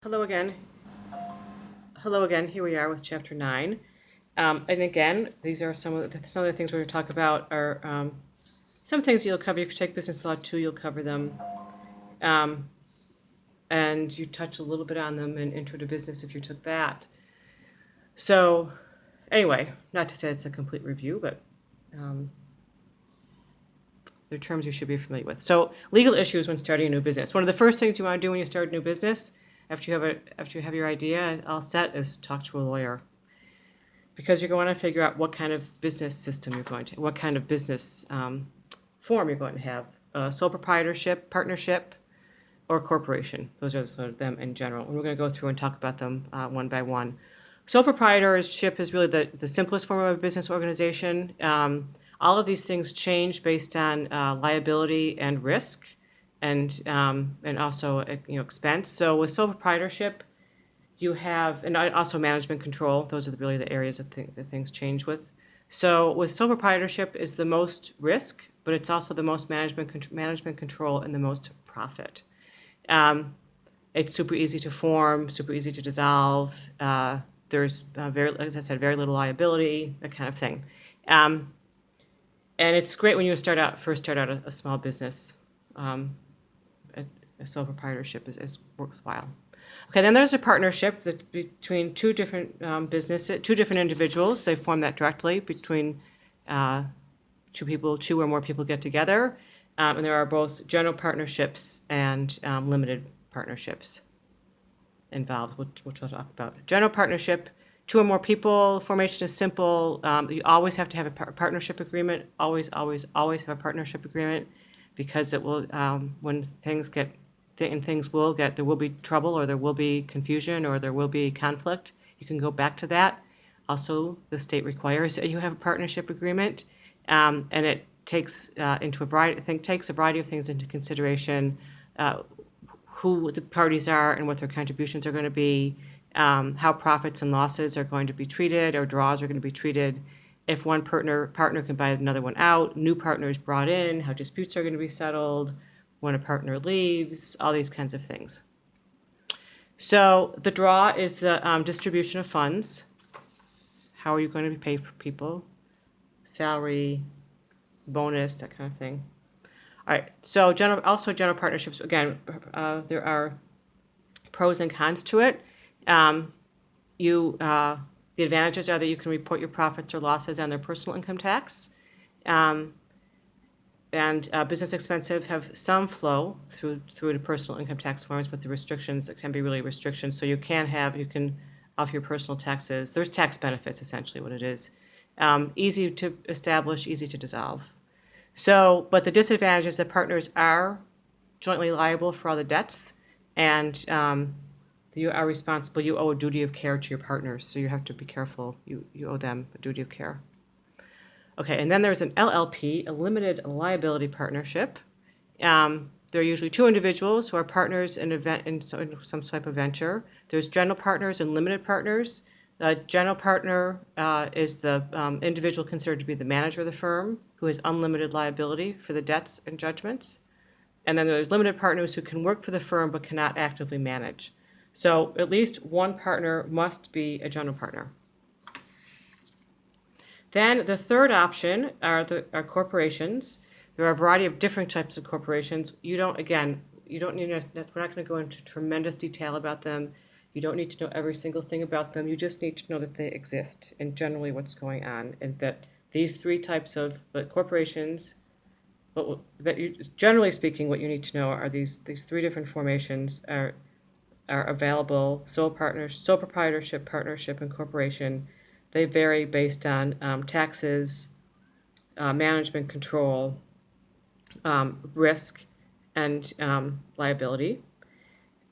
Hello again. Hello again. Here we are with chapter 9. And again, these are some of the things we're going to talk about are some things you'll cover. If you take business law 2, you'll cover them. Um, and you touch a little bit on them in Intro to Business if you took that. So anyway, not to say it's a complete review, but they're terms you should be familiar with. So legal issues when starting a new business. One of the first things you want to do when you start a new business, after you have your idea all set, is talk to a lawyer. Because you're going to figure out what kind of business system you're going to, what kind of business form you're going to have. Sole proprietorship, partnership, or corporation. Those are sort of them in general. And we're going to go through and talk about them one by one. Sole proprietorship is really the simplest form of a business organization. All of these things change based on liability and risk, and also expense. So with sole proprietorship, you have, and also management control. Those are really the areas that things change with. So with sole proprietorship is the most risk, but it's also the most management control and the most profit. It's super easy to form, super easy to dissolve. There's as I said, very little liability, that kind of thing. And it's great when you first start out a small business. A sole proprietorship is worthwhile. Okay, then there's a partnership that between two different businesses, two different individuals. They form that directly between two or more people get together. And there are both general partnerships and limited partnerships involved, which we'll talk about. General partnership, two or more people, formation is simple. You always have to have a partnership agreement, always have a partnership agreement, because it will, when there will be trouble, or there will be confusion, or there will be conflict. You can go back to that. Also, the state requires that you have a partnership agreement, and it takes a variety of things into consideration, who the parties are and what their contributions are going to be, how profits and losses are going to be treated, or draws are going to be treated. If one partner can buy another one out, new partners brought in, how disputes are going to be settled, when a partner leaves, all these kinds of things. So the draw is the distribution of funds. How are you going to pay for people? Salary, bonus, that kind of thing. All right, so general partnerships, again, there are pros and cons to it. The advantages are that you can report your profits or losses on their personal income tax. And business expenses have some flow through the personal income tax forms, but the restrictions can be really restrictions. So you can off your personal taxes. There's tax benefits, essentially what it is. Easy to establish, easy to dissolve. So, but the disadvantage is that partners are jointly liable for all the debts, and you are responsible. You owe a duty of care to your partners, so you have to be careful. You owe them a duty of care. Okay, and then there's an LLP, a limited liability partnership. There are usually two individuals who are partners in some type of venture. There's general partners and limited partners. The general partner is the individual considered to be the manager of the firm, who has unlimited liability for the debts and judgments. And then there's limited partners who can work for the firm but cannot actively manage. So at least one partner must be a general partner. Then the third option are corporations. There are a variety of different types of corporations. You don't need to, we're not going to go into tremendous detail about them. You don't need to know every single thing about them. You just need to know that they exist and generally what's going on, and that these three types of corporations, generally speaking, what you need to know are these three different formations are available: sole proprietorship, partnership, and corporation. They vary based on taxes, management control, risk, and liability.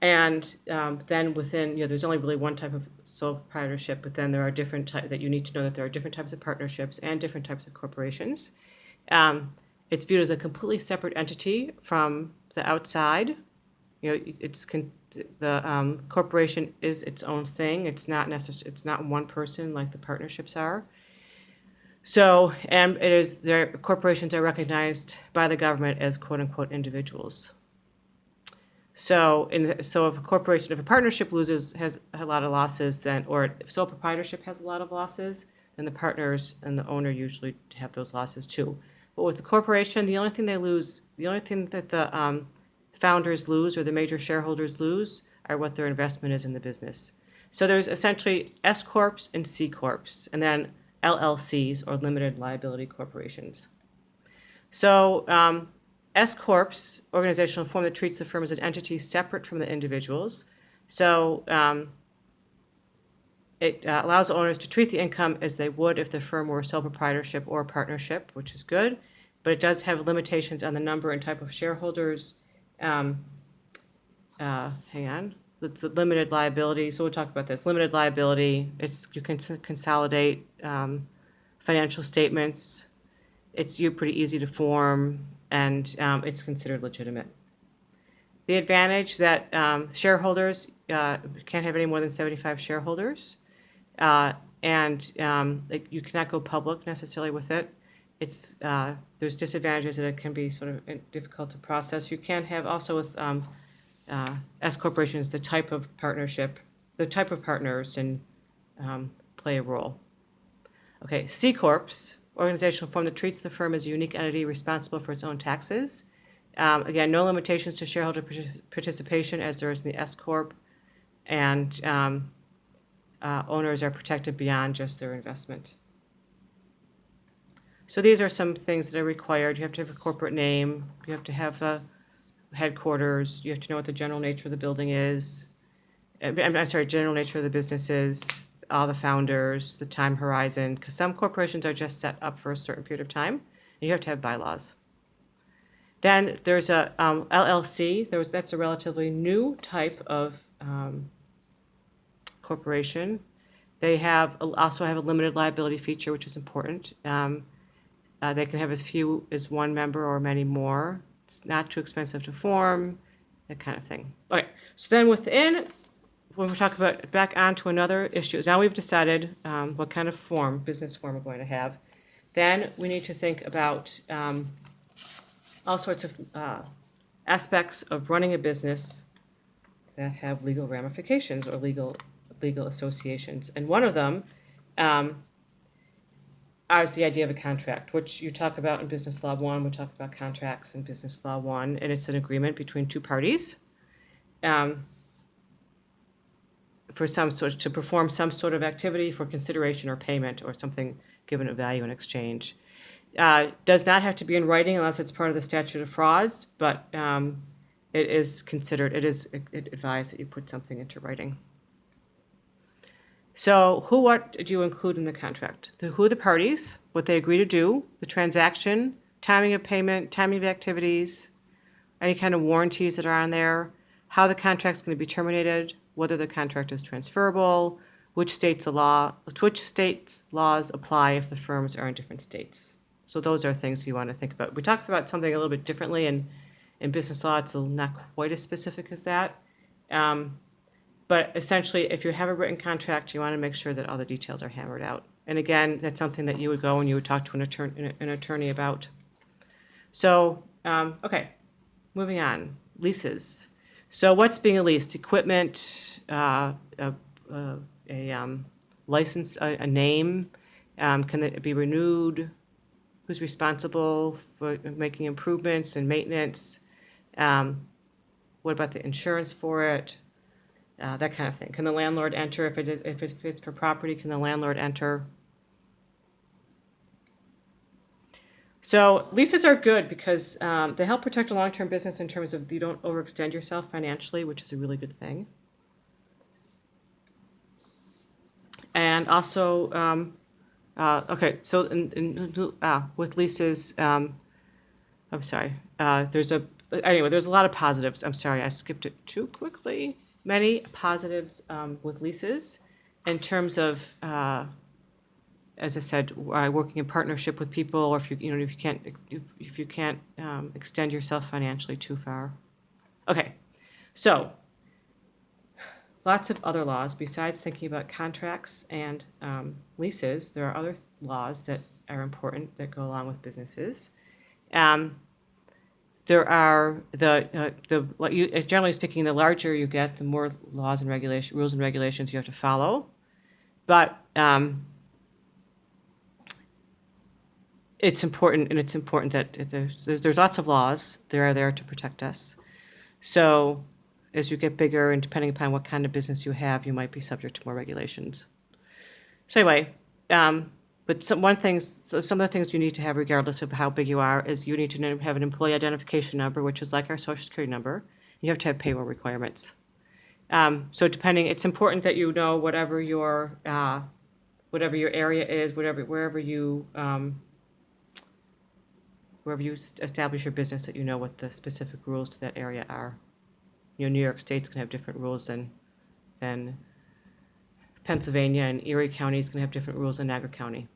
And then within, there's only really one type of sole proprietorship, but then there are different types that you need to know that there are different types of partnerships and different types of corporations. It's viewed as a completely separate entity from the outside. The corporation is its own thing. It's not one person like the partnerships are. So, and corporations are recognized by the government as quote unquote individuals. So, if a partnership has a lot of losses, or if sole proprietorship has a lot of losses, then the partners and the owner usually have those losses too. But with the corporation, the only thing that the founders lose or the major shareholders lose are what their investment is in the business. So there's essentially S corps and C corps, and then LLCs or limited liability corporations. So S corps, organizational form that treats the firm as an entity separate from the individuals. So it allows owners to treat the income as they would if the firm were a sole proprietorship or a partnership, which is good, but it does have limitations on the number and type of shareholders. Hang on. It's a limited liability. So we'll talk about this. Limited liability. You can consolidate financial statements. It's pretty easy to form, and it's considered legitimate. The advantage that shareholders can't have any more than 75 shareholders, and you cannot go public necessarily with it. There's disadvantages that it can be sort of difficult to process. You can have also with S corporations the type of partnership, the type of partners, and play a role. Okay, C corps, organizational form that treats the firm as a unique entity responsible for its own taxes. Again, no limitations to shareholder participation as there is in the S corp, and owners are protected beyond just their investment. So these are some things that are required. You have to have a corporate name. You have to have a headquarters. You have to know what the general nature of the building is. General nature of the business is, all the founders, the time horizon, because some corporations are just set up for a certain period of time, and you have to have bylaws. Then there's a LLC. That's a relatively new type of corporation. They also have a limited liability feature, which is important. They can have as few as one member or many more. It's not too expensive to form, that kind of thing. Okay, so then when we talk about back onto another issue, now we've decided what kind of business form we're going to have. Then we need to think about all sorts of aspects of running a business that have legal ramifications or legal associations. And one of them is the idea of a contract, which you talk about in Business Law 1. We talk about contracts in Business Law 1, and it's an agreement between two parties to perform some sort of activity for consideration or payment or something given a value in exchange. Does not have to be in writing unless it's part of the statute of frauds, but it is advised that you put something into writing. So what do you include in the contract? Who are the parties, what they agree to do, the transaction, timing of payment, timing of activities, any kind of warranties that are on there, how the contract's going to be terminated, whether the contract is transferable, which states' laws apply if the firms are in different states. So those are things you want to think about. We talked about something a little bit differently in business law. It's not quite as specific as that. But essentially, if you have a written contract, you want to make sure that all the details are hammered out. And again, that's something that you would go and you would talk to an attorney about. So, okay, moving on. Leases. So what's being leased? Equipment, a license, a name. Can it be renewed? Who's responsible for making improvements and maintenance? What about the insurance for it? That kind of thing. Can the landlord enter if it's for property? Can the landlord enter? So leases are good because they help protect a long-term business in terms of you don't overextend yourself financially, which is a really good thing. And also, with leases, there's a lot of positives. I'm sorry, I skipped it too quickly. Many positives with leases in terms of, as I said, working in partnership with people, or if you can't extend yourself financially too far. Okay, so lots of other laws besides thinking about contracts and leases. There are other laws that are important that go along with businesses. there are generally speaking, the larger you get, the more rules and regulations you have to follow. But it's important that there's lots of laws. They are there to protect us. So as you get bigger, and depending upon what kind of business you have, you might be subject to more regulations. So anyway, but some of the things you need to have, regardless of how big you are, is you need to have an employee identification number, which is like our Social Security number. You have to have payroll requirements. So it's important that you know whatever your area is, wherever you establish your business, that you know what the specific rules to that area are. New York State's gonna have different rules than Pennsylvania, and Erie County is gonna have different rules than Niagara County.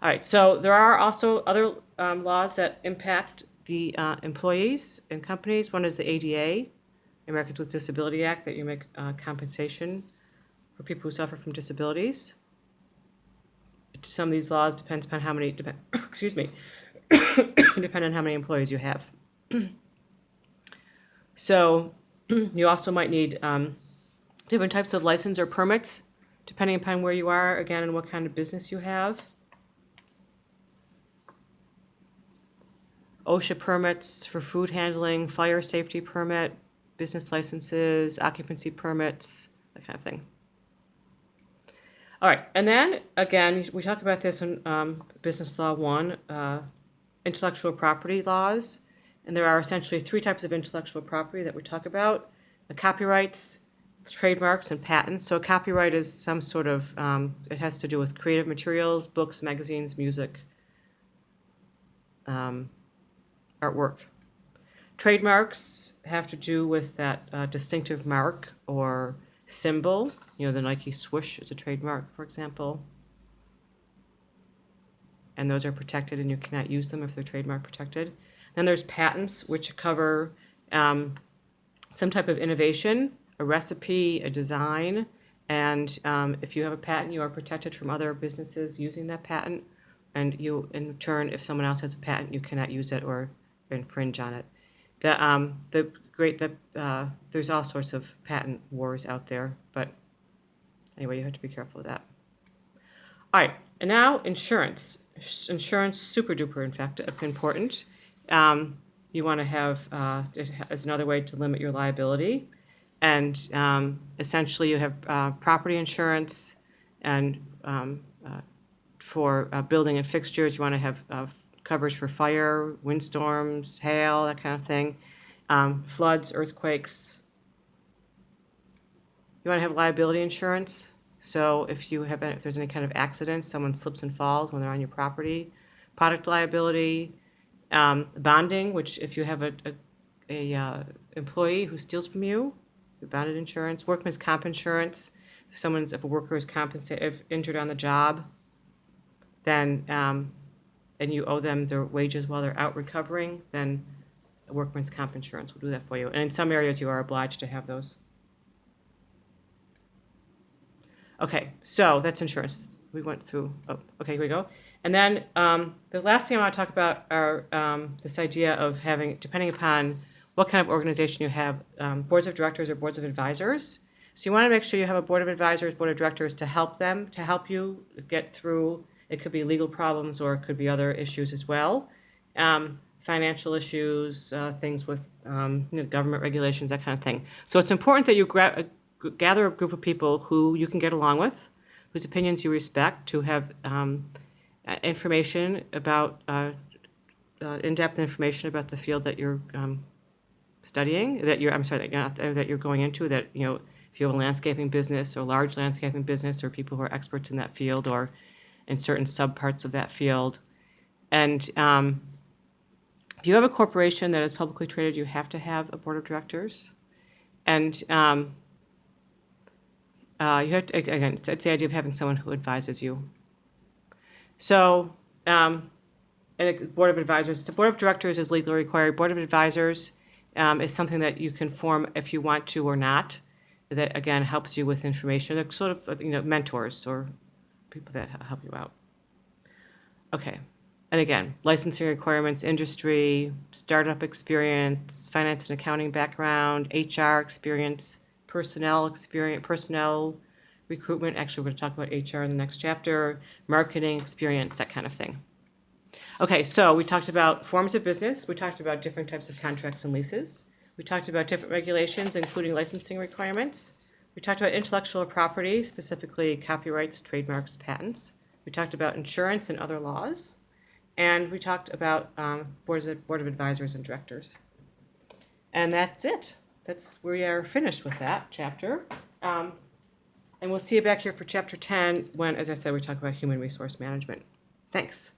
All right, so there are also other laws that impact the employees and companies. One is the ADA, Americans with Disability Act, that you make compensation for people who suffer from disabilities. Some of these laws depend on how many depend on how many employees you have. So you also might need different types of license or permits, depending upon where you are, again, and what kind of business you have. OSHA permits for food handling, fire safety permit, business licenses, occupancy permits, that kind of thing. All right, and then again, we talk about this in Business Law 1, intellectual property laws, and there are essentially three types of intellectual property that we talk about: the copyrights, trademarks, and patents. So a copyright is some sort of, it has to do with creative materials, books, magazines, music, artwork. Trademarks have to do with that distinctive mark or symbol. The Nike swoosh is a trademark, for example. And those are protected, and you cannot use them if they're trademark protected. Then there's patents, which cover some type of innovation, a recipe, a design, and if you have a patent, you are protected from other businesses using that patent, and you, in turn, if someone else has a patent, you cannot use it or infringe on it. There's all sorts of patent wars out there, but anyway, you have to be careful of that. All right, and now insurance. Insurance, super duper, in fact, important. You want to have it as another way to limit your liability, and essentially you have property insurance, and for building and fixtures, you want to have coverage for fire, windstorms, hail, that kind of thing, floods, earthquakes. You want to have liability insurance. So if there's any kind of accident, someone slips and falls when they're on your property. Product liability, bonding, which if you have a employee who steals from you, bonded insurance. Workman's comp insurance, if a worker is injured on the job, then and you owe them their wages while they're out recovering, then workman's comp insurance will do that for you. And in some areas, you are obliged to have those. Okay, so that's insurance. We went through, okay, here we go. And then the last thing I want to talk about are this idea of having, depending upon what kind of organization you have, boards of directors or boards of advisors. So you want to make sure you have a board of advisors, board of directors to help you get through. It could be legal problems, or it could be other issues as well. Financial issues, things with government regulations, that kind of thing. So it's important that you gather a group of people who you can get along with, whose opinions you respect, to have information about, in-depth information about the field that you're studying, that you're going into, that, if you have a landscaping business or large landscaping business, or people who are experts in that field or in certain subparts of that field. And if you have a corporation that is publicly traded, you have to have a board of directors. And you have to, again, it's the idea of having someone who advises you. So, and a board of advisors, the board of directors is legally required. Board of advisors is something that you can form if you want to or not. That, again, helps you with information. They're sort of, mentors or people that help you out. Okay. And again, licensing requirements, industry, startup experience, finance and accounting background, HR experience, personnel recruitment. Actually, we're going to talk about HR in the next chapter, marketing experience, that kind of thing. Okay, so we talked about forms of business. We talked about different types of contracts and leases. We talked about different regulations, including licensing requirements. We talked about intellectual property, specifically copyrights, trademarks, patents. We talked about insurance and other laws. And we talked about board of advisors and directors. And that's it. We are finished with that chapter. And we'll see you back here for chapter 10 when, as I said, we talk about human resource management. Thanks.